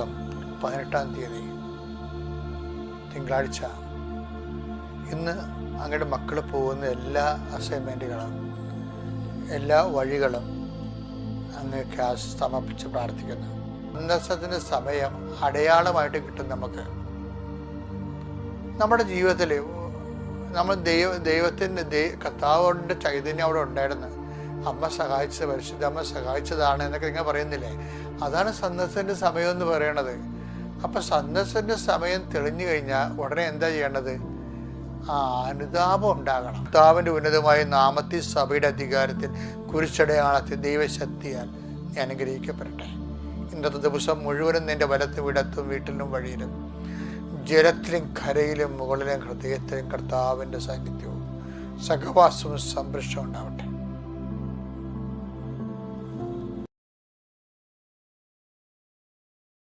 18-ാം തീയതി തിങ്കളാഴ്ച. ഇന്ന് അങ്ങയുടെ മക്കൾ പോകുന്ന എല്ലാ അസൈൻമെൻറ്റുകളും എല്ലാ വഴികളും അങ്ങ് സമർപ്പിച്ച് പ്രാർത്ഥിക്കുന്നു. സന്ദർശനത്തിൻ്റെ സമയം അടയാളമായിട്ട് കിട്ടും. നമുക്ക് നമ്മുടെ ജീവിതത്തിൽ നമ്മൾ ദൈവത്തിൻ്റെ കർത്താവിൻ്റെ ചൈതന്യം അവിടെ ഉണ്ടായിരുന്നു. അമ്മ സഹായിച്ചത്, പരിശുദ്ധ അമ്മ സഹായിച്ചതാണ് എന്നൊക്കെ നിങ്ങൾ പറയുന്നില്ലേ? അതാണ് സന്ദർശനത്തിൻ്റെ സമയം എന്ന് പറയണത്. അപ്പം സന്ദർശനത്തിൻ്റെ സമയം തെളിഞ്ഞു കഴിഞ്ഞാൽ ഉടനെ എന്താ ചെയ്യേണ്ടത്? അനുതാപം ഉണ്ടാകണം. കർത്താവിൻ്റെ ഉന്നതമായ നാമത്തിൽ, സഭയുടെ അധികാരത്തിൽ, കുരിശടയാളത്തിൽ, ദൈവശക്തിയാൽ ഞാൻ അനുഗ്രഹിക്കപ്പെടട്ടെ. ഇന്നത്തെ ദിവസം മുഴുവനും നിൻ്റെ വലത്തും ഇടത്തും വീട്ടിലും വഴിയിലും ജലത്തിലും കരയിലും മുകളിലും ഹൃദയത്തിലും കർത്താവിൻ്റെ സാന്നിധ്യവും സഹവാസവും സംരക്ഷണം ഉണ്ടാവട്ടെ.